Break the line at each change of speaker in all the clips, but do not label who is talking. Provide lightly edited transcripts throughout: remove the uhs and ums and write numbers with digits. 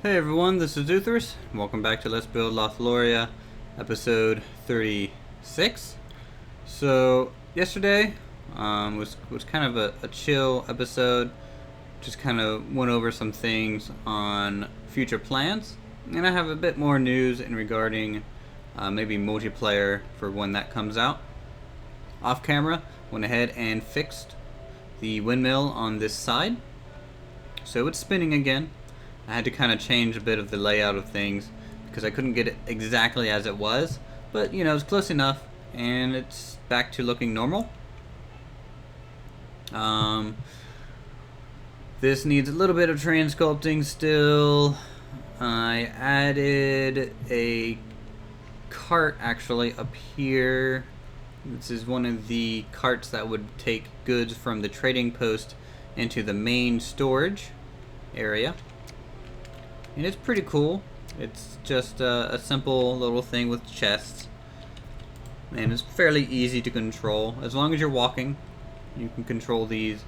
Hey everyone, this is Uthris. Welcome back to Let's Build Lothloria, episode 36. So yesterday was kind of a chill episode. Just kind of went over some things on future plans, and I have a bit more news in regarding maybe multiplayer for when that comes out. Off camera, went ahead and fixed the windmill on this side, so it's spinning again. I had to kind of change a bit of the layout of things because I couldn't get it exactly as it was, but you know, it's close enough and it's back to looking normal. This needs a little bit of train sculpting still. I added a cart actually up here. This is one of the carts that would take goods from the trading post into the main storage area. And it's pretty cool. It's just a simple little thing with chests. And it's fairly easy to control. As long as you're walking, you can control these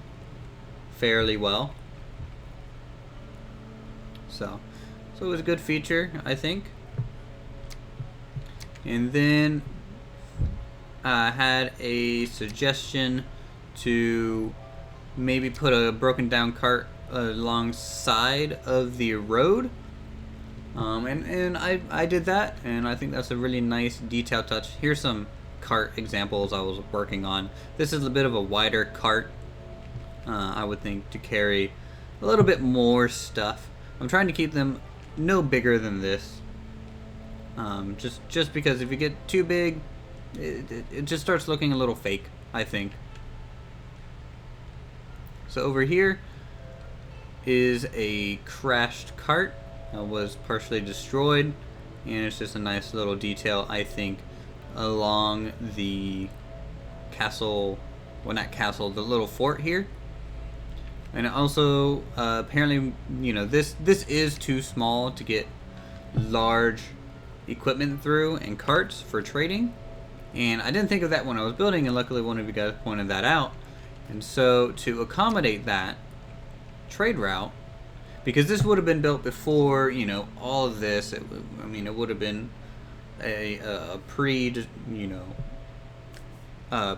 fairly well. So it was a good feature, I think. And then I had a suggestion to maybe put a broken down cart alongside of the road, and I did that, and I think that's a really nice detail touch. Here's some cart examples I was working on. This is a bit of a wider cart, I would think, to carry a little bit more stuff. I'm trying to keep them no bigger than this, just because if you get too big, it just starts looking a little fake, I think. So over here is a crashed cart that was partially destroyed, and it's just a nice little detail, I think, along the castle, well, not castle, the little fort here. And also apparently, you know, this is too small to get large equipment through and carts for trading, and I didn't think of that when I was building, and luckily one of you guys pointed that out. And so to accommodate that trade route, because this would have been built before, you know, all of this, it would have been a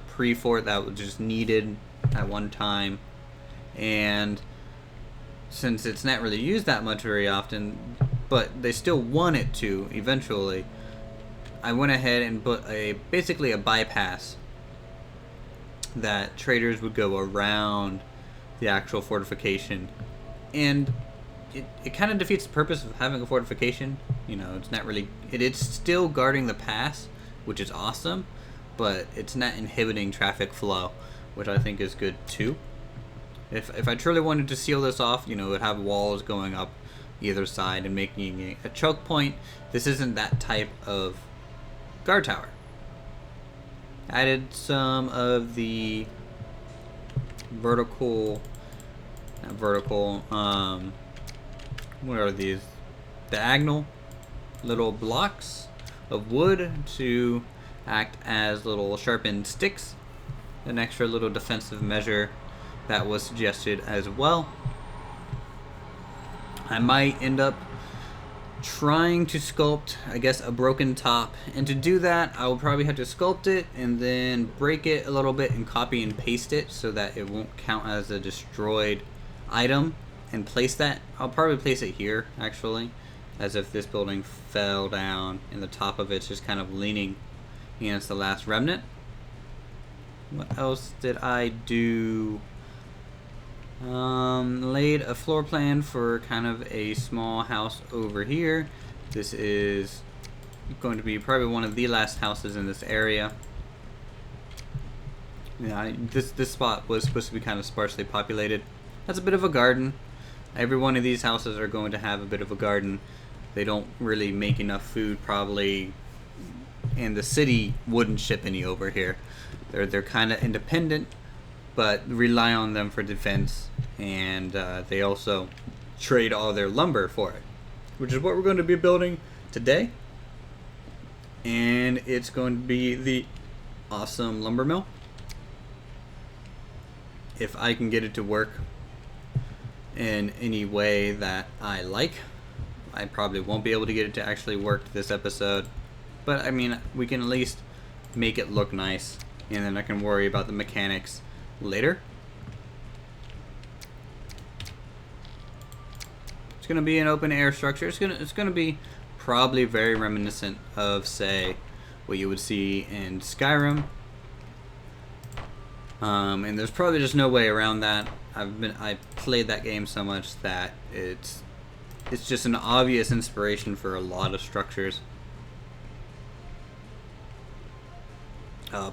pre-fort that was just needed at one time. And since it's not really used that much very often, but they still want it to eventually, I went ahead and put basically a bypass that traders would go around the actual fortification, and it kind of defeats the purpose of having a fortification. You know, it's not really, it's still guarding the pass, which is awesome, but it's not inhibiting traffic flow, which I think is good too. If I truly wanted to seal this off, you know, it would have walls going up either side and making a choke point. This isn't that type of guard tower. Added some of the what are these? Diagonal little blocks of wood to act as little sharpened sticks. An extra little defensive measure that was suggested as well. I might end up trying to sculpt, I guess, a broken top, and to do that I will probably have to sculpt it and then break it a little bit and copy and paste it so that it won't count as a destroyed item, and place that. I'll probably place it here actually, as if this building fell down and the top of it's just kind of leaning against the last remnant. What else did I do? Laid a floor plan for kind of a small house over here. This is going to be probably one of the last houses in this area. Yeah, this spot was supposed to be kind of sparsely populated. Has a bit of a garden. Every one of these houses are going to have a bit of a garden. They don't really make enough food probably, and the city wouldn't ship any over here. They're kind of independent, but rely on them for defense, and they also trade all their lumber for it, which is what we're going to be building today. And it's going to be the awesome lumber mill. If I can get it to work in any way that I like, I probably won't be able to get it to actually work this episode. But I mean, we can at least make it look nice, and then I can worry about the mechanics later. It's gonna be an open air structure. It's gonna be probably very reminiscent of, say, what you would see in Skyrim. And there's probably just no way around that. I played that game so much that it's just an obvious inspiration for a lot of structures.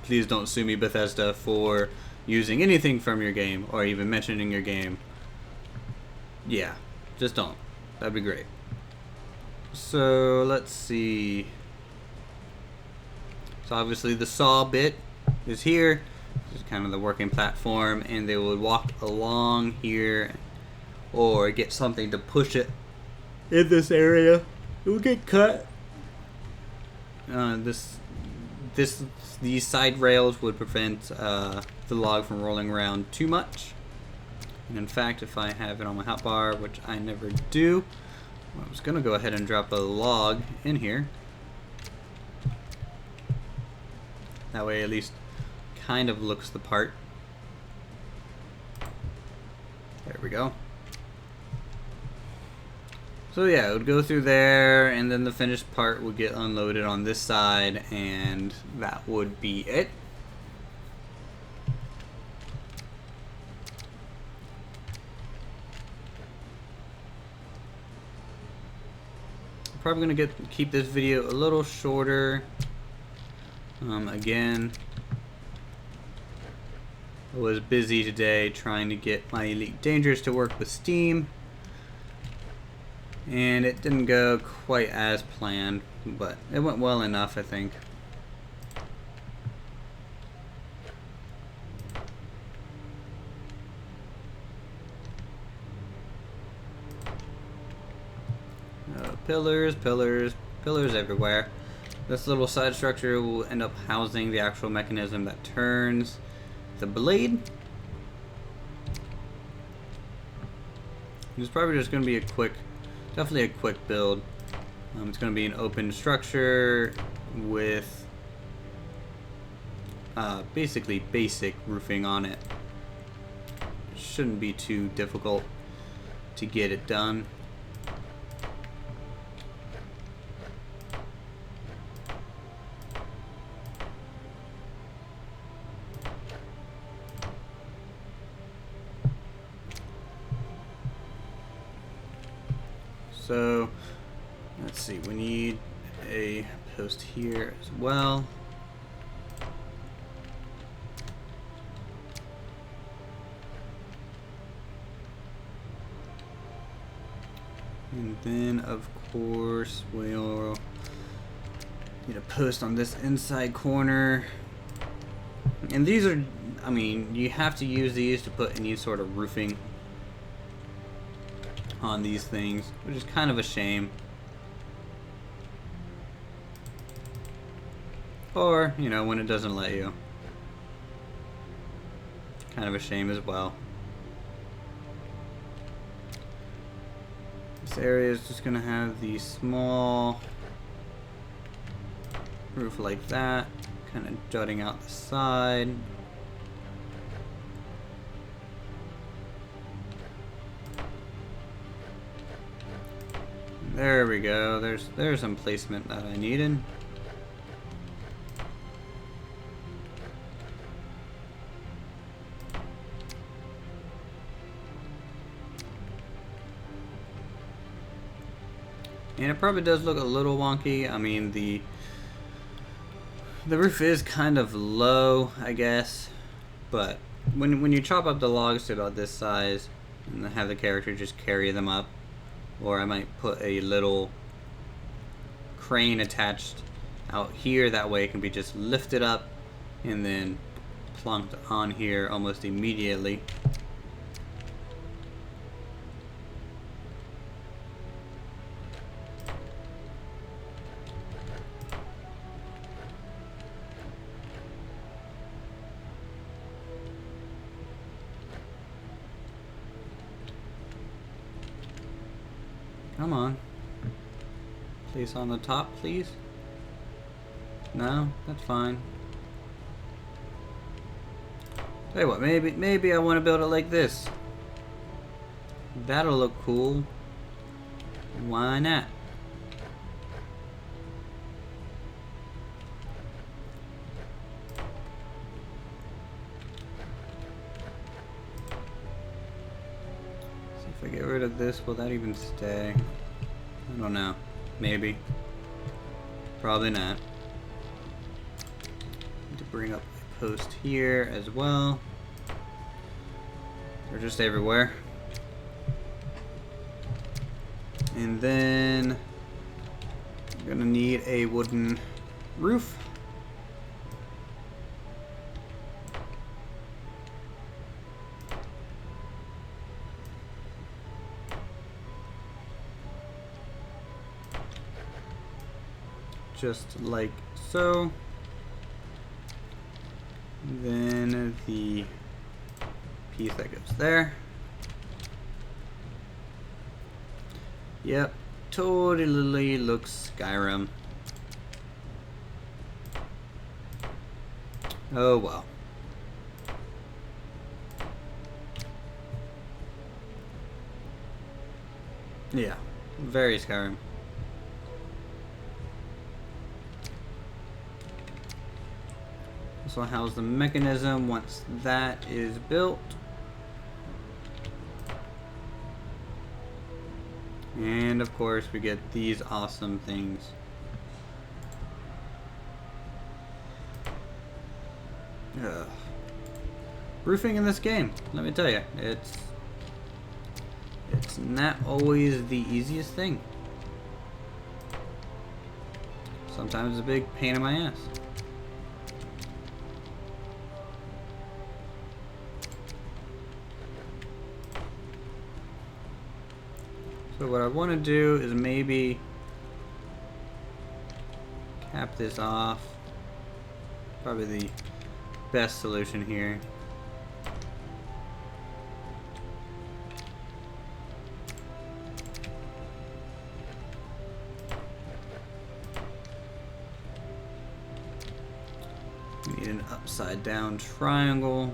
Please don't sue me, Bethesda, for using anything from your game or even mentioning your game. Yeah, just don't. That'd be great. So let's see. So obviously the saw bit is here. This is kind of the working platform, and they would walk along here or get something to push it in this area. It would get cut. These side rails would prevent the log from rolling around too much. And in fact, if I have it on my hotbar, which I never do, I was gonna go ahead and drop a log in here. That way at least kind of looks the part. There we go. So yeah, it would go through there, and then the finished part would get unloaded on this side, and that would be it. I'm probably gonna keep this video a little shorter. Again, I was busy today trying to get my Elite Dangerous to work with Steam, and it didn't go quite as planned, but it went well enough, I think. Pillars, pillars, pillars everywhere. This little side structure will end up housing the actual mechanism that turns the blade. It's probably just going to be definitely a quick build. It's going to be an open structure with basically basic roofing on it. Shouldn't be too difficult to get it done. So let's see, we need a post here as well. And then of course we'll need a post on this inside corner. And these are, I mean, you have to use these to put any sort of roofing on these things, which is kind of a shame. Or, you know, when it doesn't let you. Kind of a shame as well. This area is just gonna have the small roof like that, kind of jutting out the side. There we go. There's some placement that I needed. And it probably does look a little wonky. I mean, the roof is kind of low, I guess, but when you chop up the logs to about this size and then have the character just carry them up, or I might put a little crane attached out here, that way it can be just lifted up and then plunked on here almost immediately. Come on. Place on the top, please. No, that's fine. Tell you what, maybe I want to build it like this. That'll look cool. Why not? See if I get rid of this, will that even stay? I don't know. Maybe. Probably not. Need to bring up a post here as well. They're just everywhere. And then I'm gonna need a wooden roof. Just like so. Then the piece that goes there. Yep, totally looks Skyrim. Oh well. Yeah, very Skyrim. So how's the mechanism once that is built? And of course we get these awesome things. Ugh. Roofing in this game, let me tell you, it's not always the easiest thing. Sometimes it's a big pain in my ass. So what I want to do is maybe cap this off. Probably the best solution here. We need an upside down triangle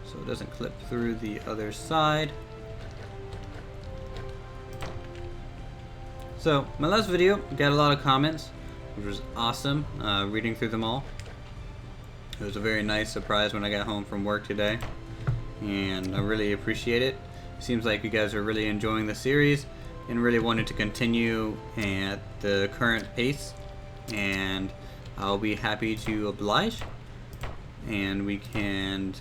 so it doesn't clip through the other side. So, my last video got a lot of comments, which was awesome, reading through them all. It was a very nice surprise when I got home from work today, and I really appreciate it. Seems like you guys are really enjoying the series, and really wanted to continue at the current pace, and I'll be happy to oblige, and we can,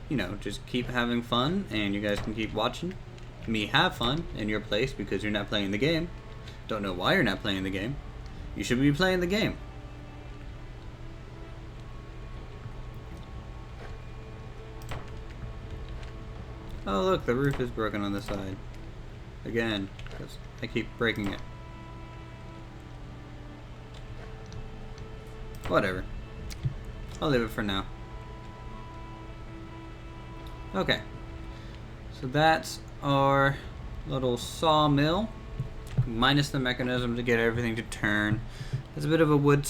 you know, just keep having fun, and you guys can keep watching me have fun in your place because you're not playing the game. Don't know why you're not playing the game. You should be playing the game. Oh look, the roof is broken on the side. Again, because I keep breaking it. Whatever. I'll leave it for now. Okay. So that's our little sawmill, minus the mechanism to get everything to turn. There's a bit of a wood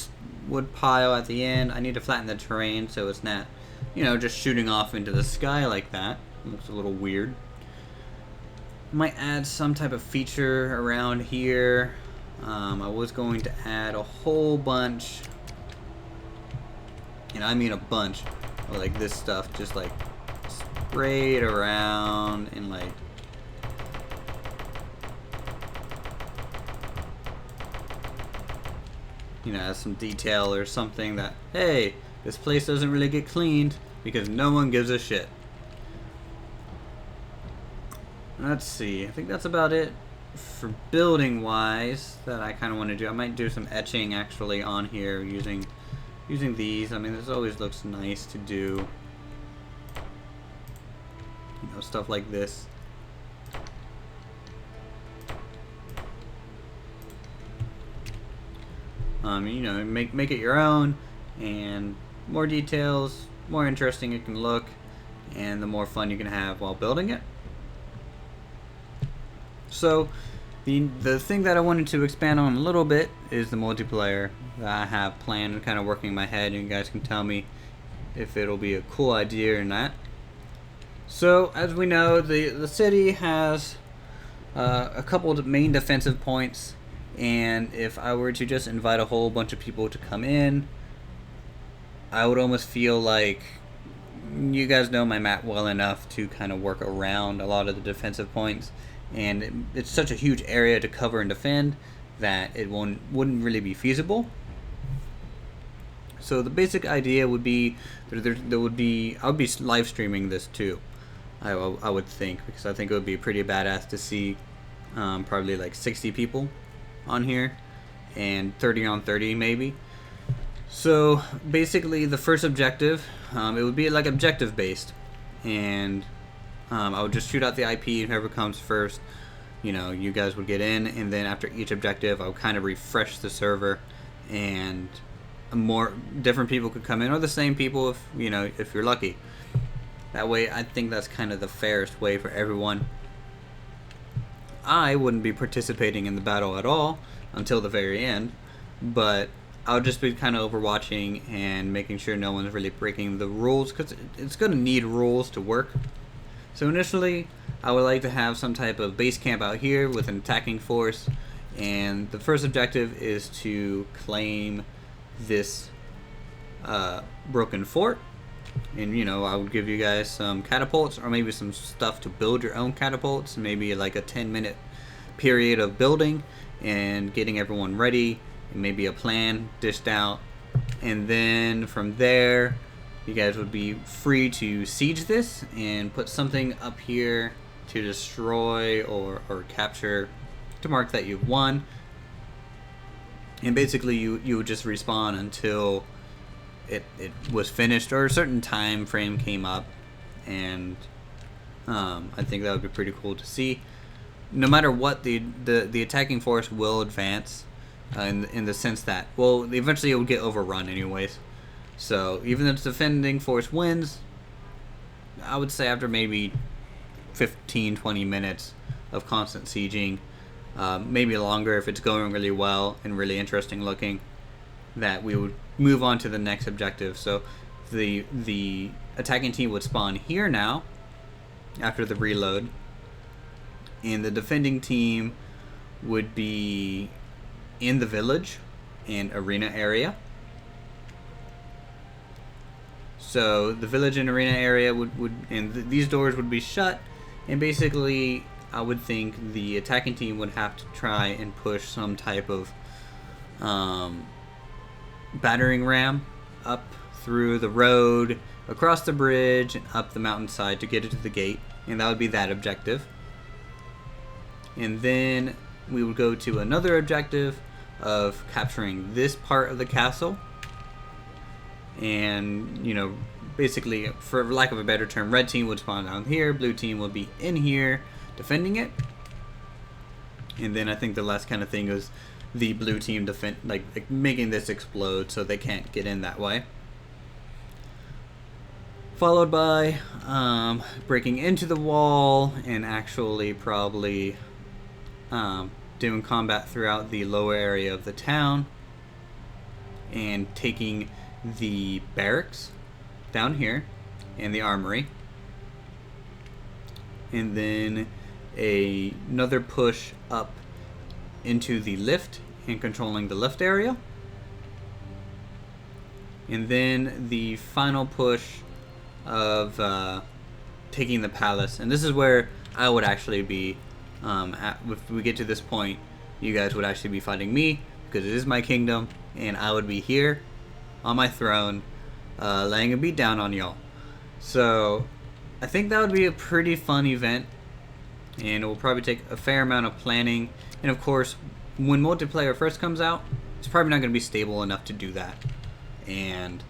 pile at the end. I need to flatten the terrain so it's not, you know, just shooting off into the sky like that. It looks a little weird. Might add some type of feature around here. I was going to add a whole bunch, and I mean a bunch, of like this stuff, just like sprayed around and like you know, as some detail or something that, hey, this place doesn't really get cleaned because no one gives a shit. Let's see, I think that's about it for building wise that I kind of want to do. I might do some etching actually on here using these. I mean, this always looks nice to do, you know, stuff like this. You know, make it your own, and more details, more interesting it can look, and the more fun you can have while building it. So, The thing that I wanted to expand on a little bit is the multiplayer that I have planned and kind of working in my head, and you guys can tell me if it'll be a cool idea or not. So, as we know, the city has a couple of main defensive points, and if I were to just invite a whole bunch of people to come in, I would almost feel like you guys know my map well enough to kind of work around a lot of the defensive points, and it's such a huge area to cover and defend that it wouldn't really be feasible. So the basic idea would be there would be, I would be live streaming this too. I would think, because I think it would be pretty badass to see probably like 60 people on here and 30 on 30 maybe. So basically the first objective, it would be like objective based, and I would just shoot out the IP, and whoever comes first, you guys would get in, and then after each objective I would kind of refresh the server, and more different people could come in, or the same people if you're lucky. That way I think that's kind of the fairest way for everyone. I wouldn't be participating in the battle at all until the very end, but I'll just be kind of overwatching and making sure no one's really breaking the rules, because it's going to need rules to work. So initially, I would like to have some type of base camp out here with an attacking force, and the first objective is to claim this broken fort. And I would give you guys some catapults, or maybe some stuff to build your own catapults, maybe like a 10-minute period of building and getting everyone ready, and maybe a plan dished out, and then from there you guys would be free to siege this and put something up here to destroy or capture, to mark that you've won. And basically you would just respawn until it was finished, or a certain time frame came up, and I think that would be pretty cool to see. No matter what, the attacking force will advance, in the sense that, well, eventually it will get overrun anyways. So even if the defending force wins, I would say after maybe 15-20 minutes of constant sieging, maybe longer if it's going really well and really interesting looking, that we would move on to the next objective. So the attacking team would spawn here now after the reload, and the defending team would be in the village and arena area. So the village and arena area these doors would be shut, and basically I would think the attacking team would have to try and push some type of battering ram up through the road, across the bridge, and up the mountainside to get it to the gate, and that would be that objective. And then we would go to another objective of capturing this part of the castle, and basically, for lack of a better term, red team would spawn down here, blue team would be in here defending it, and then I think the last kind of thing is the blue team defend, like making this explode so they can't get in that way, followed by breaking into the wall and actually probably doing combat throughout the lower area of the town, and taking the barracks down here and the armory, and then another push up into the lift and controlling the lift area, and then the final push of taking the palace. And this is where I would actually be, if we get to this point, you guys would actually be fighting me, because it is my kingdom, and I would be here on my throne, laying a beat down on y'all. So I think that would be a pretty fun event, and it will probably take a fair amount of planning. And of course, when multiplayer first comes out, it's probably not going to be stable enough to do that, and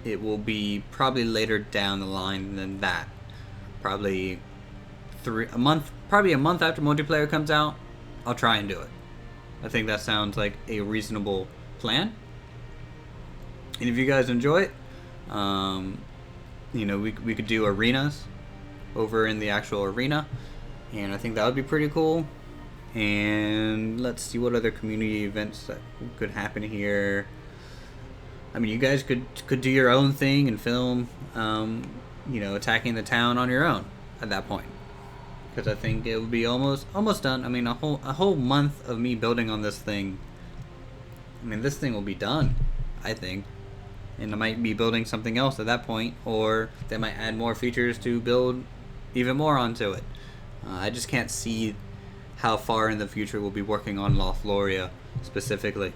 it will be probably later down the line than that. Probably a month after multiplayer comes out, I'll try and do it. I think that sounds like a reasonable plan. And if you guys enjoy it, we could do arenas over in the actual arena, and I think that would be pretty cool. And let's see what other community events that could happen here. I mean, you guys could do your own thing and film, attacking the town on your own at that point. Because I think it would be almost done. I mean, a whole month of me building on this thing. I mean, this thing will be done, I think. And I might be building something else at that point, or they might add more features to build even more onto it. I just can't see how far in the future we'll be working on Lothloria specifically.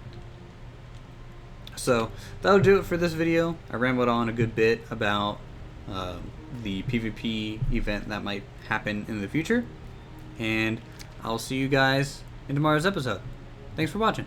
So that'll do it for this video. I rambled on a good bit about the PvP event that might happen in the future, and I'll see you guys in tomorrow's episode. Thanks for watching.